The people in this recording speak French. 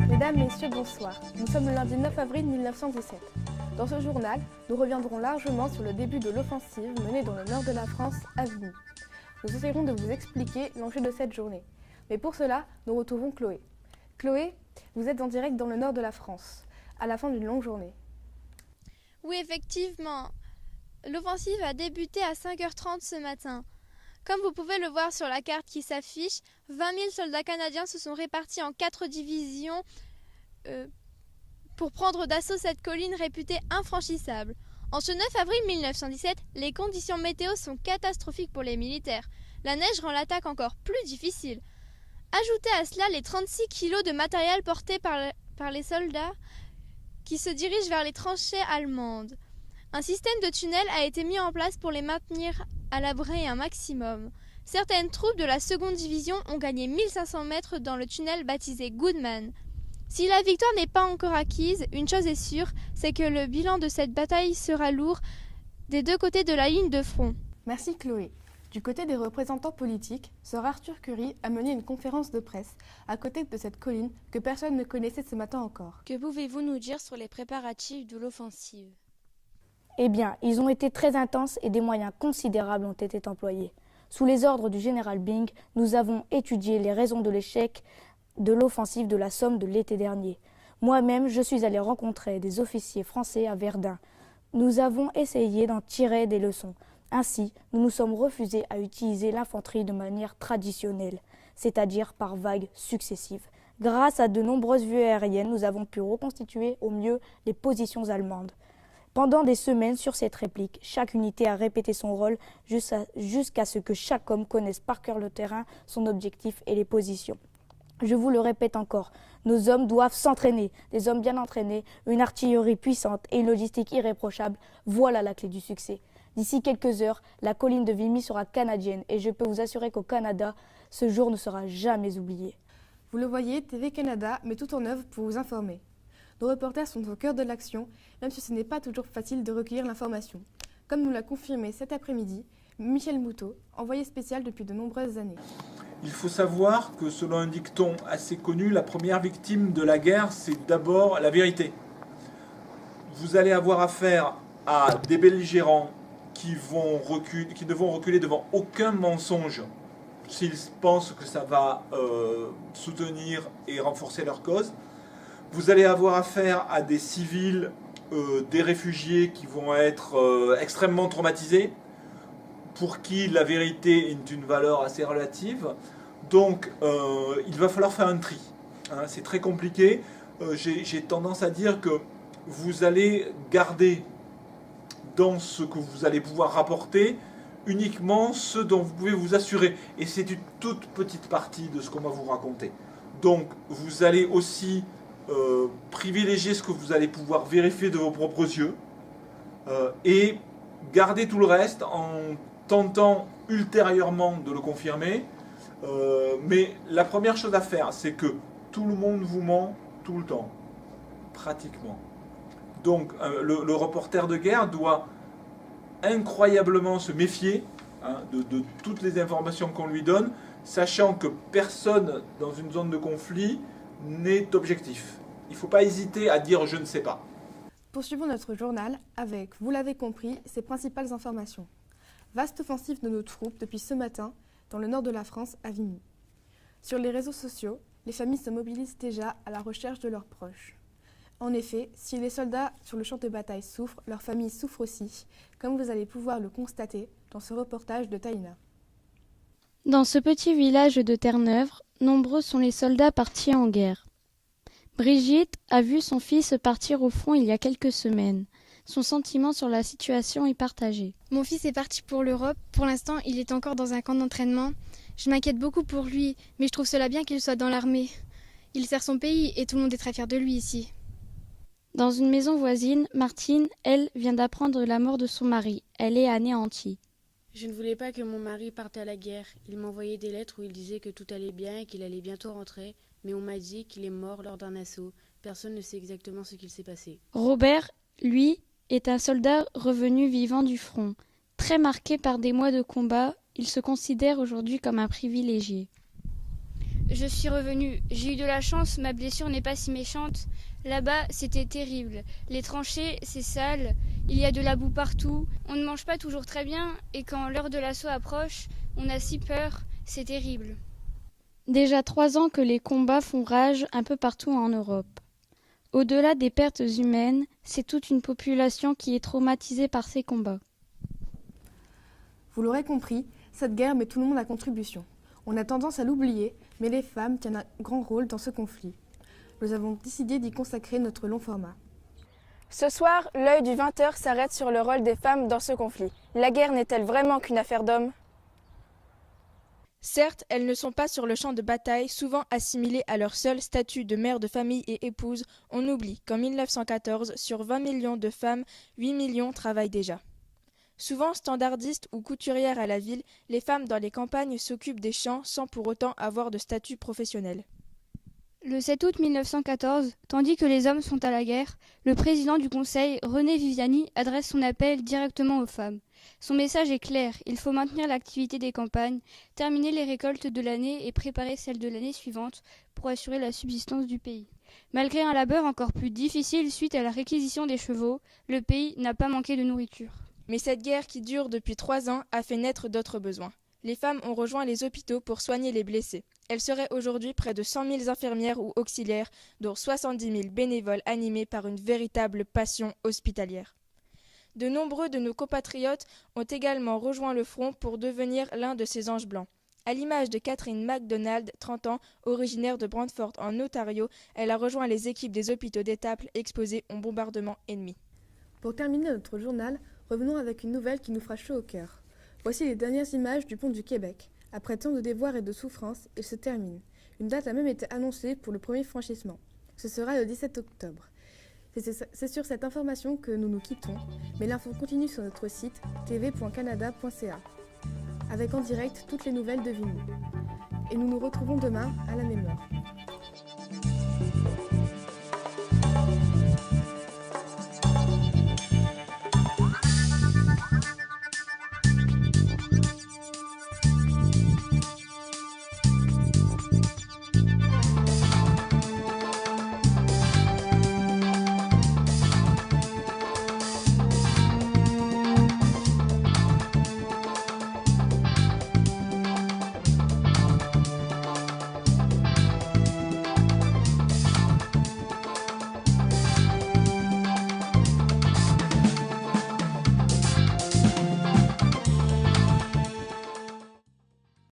Mesdames, Messieurs, bonsoir. Nous sommes le lundi 9 avril 1917. Dans ce journal, nous reviendrons largement sur le début de l'offensive menée dans le nord de la France, à Vimy. Nous essaierons de vous expliquer l'enjeu de cette journée. Mais pour cela, nous retrouvons Chloé. Chloé, vous êtes en direct dans le nord de la France, à la fin d'une longue journée. Oui, effectivement. L'offensive a débuté à 5h30 ce matin. Comme vous pouvez le voir sur la carte qui s'affiche, 20 000 soldats canadiens se sont répartis en 4 divisions pour prendre d'assaut cette colline réputée infranchissable. En ce 9 avril 1917, les conditions météo sont catastrophiques pour les militaires. La neige rend l'attaque encore plus difficile. Ajoutez à cela les 36 kilos de matériel portés par les soldats qui se dirigent vers les tranchées allemandes. Un système de tunnels a été mis en place pour les maintenir à l'abri un maximum. Certaines troupes de la 2e division ont gagné 1500 mètres dans le tunnel baptisé Goodman. Si la victoire n'est pas encore acquise, une chose est sûre, c'est que le bilan de cette bataille sera lourd des deux côtés de la ligne de front. Merci Chloé. Du côté des représentants politiques, Sir Arthur Currie a mené une conférence de presse à côté de cette colline que personne ne connaissait ce matin encore. Que pouvez-vous nous dire sur les préparatifs de l'offensive ? Eh bien, ils ont été très intenses et des moyens considérables ont été employés. Sous les ordres du général Byng, nous avons étudié les raisons de l'échec de l'offensive de la Somme de l'été dernier. Moi-même, je suis allé rencontrer des officiers français à Verdun. Nous avons essayé d'en tirer des leçons. Ainsi, nous nous sommes refusés à utiliser l'infanterie de manière traditionnelle, c'est-à-dire par vagues successives. Grâce à de nombreuses vues aériennes, nous avons pu reconstituer au mieux les positions allemandes. Pendant des semaines sur cette réplique, chaque unité a répété son rôle jusqu'à ce que chaque homme connaisse par cœur le terrain, son objectif et les positions. Je vous le répète encore, nos hommes doivent s'entraîner, des hommes bien entraînés, une artillerie puissante et une logistique irréprochable, voilà la clé du succès. D'ici quelques heures, la colline de Vimy sera canadienne et je peux vous assurer qu'au Canada, ce jour ne sera jamais oublié. Vous le voyez, TV-Canada met tout en œuvre pour vous informer. Nos reporters sont au cœur de l'action, même si ce n'est pas toujours facile de recueillir l'information. Comme nous l'a confirmé cet après-midi, Michel Moutot, envoyé spécial depuis de nombreuses années. Il faut savoir que selon un dicton assez connu, la première victime de la guerre, c'est d'abord la vérité. Vous allez avoir affaire à des belligérants qui ne vont reculer devant aucun mensonge s'ils pensent que ça va soutenir et renforcer leur cause. Vous allez avoir affaire à des civils, des réfugiés qui vont être extrêmement traumatisés, pour qui la vérité est une valeur assez relative. Donc il va falloir faire un tri. Hein, c'est très compliqué. J'ai tendance à dire que vous allez garder dans ce que vous allez pouvoir rapporter uniquement ce dont vous pouvez vous assurer. Et c'est une toute petite partie de ce qu'on va vous raconter. Donc vous allez aussi privilégier ce que vous allez pouvoir vérifier de vos propres yeux et garder tout le reste en tentant ultérieurement de le confirmer. Mais la première chose à faire, c'est que tout le monde vous ment tout le temps, pratiquement. Donc le reporter de guerre doit incroyablement se méfier de toutes les informations qu'on lui donne, sachant que personne dans une zone de conflit n'est objectif. Il ne faut pas hésiter à dire « je ne sais pas ». Poursuivons notre journal avec, vous l'avez compris, ses principales informations. Vaste offensive de nos troupes depuis ce matin dans le nord de la France, à Vimy. Sur les réseaux sociaux, les familles se mobilisent déjà à la recherche de leurs proches. En effet, si les soldats sur le champ de bataille souffrent, leurs familles souffrent aussi, comme vous allez pouvoir le constater dans ce reportage de Taïna. Dans ce petit village de Terre-Neuve, nombreux sont les soldats partis en guerre. Brigitte a vu son fils partir au front il y a quelques semaines. Son sentiment sur la situation est partagé. Mon fils est parti pour l'Europe. Pour l'instant, il est encore dans un camp d'entraînement. Je m'inquiète beaucoup pour lui, mais je trouve cela bien qu'il soit dans l'armée. Il sert son pays et tout le monde est très fier de lui ici. Dans une maison voisine, Martine, elle, vient d'apprendre la mort de son mari. Elle est anéantie. Je ne voulais pas que mon mari parte à la guerre. Il m'envoyait des lettres où il disait que tout allait bien et qu'il allait bientôt rentrer, mais on m'a dit qu'il est mort lors d'un assaut. Personne ne sait exactement ce qu'il s'est passé. Robert, lui, est un soldat revenu vivant du front. Très marqué par des mois de combat, il se considère aujourd'hui comme un privilégié. Je suis revenu. J'ai eu de la chance, ma blessure n'est pas si méchante. Là-bas, c'était terrible. Les tranchées, c'est sale, il y a de la boue partout, on ne mange pas toujours très bien, et quand l'heure de l'assaut approche, on a si peur, c'est terrible. Déjà 3 ans que les combats font rage un peu partout en Europe. Au-delà des pertes humaines, c'est toute une population qui est traumatisée par ces combats. Vous l'aurez compris, cette guerre met tout le monde à contribution. On a tendance à l'oublier, mais les femmes tiennent un grand rôle dans ce conflit. Nous avons décidé d'y consacrer notre long format. Ce soir, l'œil du 20h s'arrête sur le rôle des femmes dans ce conflit. La guerre n'est-elle vraiment qu'une affaire d'hommes ? Certes, elles ne sont pas sur le champ de bataille, souvent assimilées à leur seul statut de mère de famille et épouse. On oublie qu'en 1914, sur 20 millions de femmes, 8 millions travaillent déjà. Souvent standardistes ou couturières à la ville, les femmes dans les campagnes s'occupent des champs sans pour autant avoir de statut professionnel. Le 7 août 1914, tandis que les hommes sont à la guerre, le président du Conseil, René Viviani, adresse son appel directement aux femmes. Son message est clair, il faut maintenir l'activité des campagnes, terminer les récoltes de l'année et préparer celles de l'année suivante pour assurer la subsistance du pays. Malgré un labeur encore plus difficile suite à la réquisition des chevaux, le pays n'a pas manqué de nourriture. Mais cette guerre qui dure depuis 3 ans a fait naître d'autres besoins. Les femmes ont rejoint les hôpitaux pour soigner les blessés. Elles seraient aujourd'hui près de 100 000 infirmières ou auxiliaires, dont 70 000 bénévoles animés par une véritable passion hospitalière. De nombreux de nos compatriotes ont également rejoint le front pour devenir l'un de ces anges blancs. À l'image de Catherine MacDonald, 30 ans, originaire de Brantford en Ontario, elle a rejoint les équipes des hôpitaux d'Étaples exposés aux bombardements ennemis. Pour terminer notre journal, revenons avec une nouvelle qui nous fera chaud au cœur. Voici les dernières images du pont du Québec. Après tant de déboires et de souffrances, il se termine. Une date a même été annoncée pour le premier franchissement. Ce sera le 17 octobre. C'est sur cette information que nous nous quittons, mais l'info continue sur notre site tv.canada.ca, avec en direct toutes les nouvelles de Vimy. Et nous nous retrouvons demain à la même heure.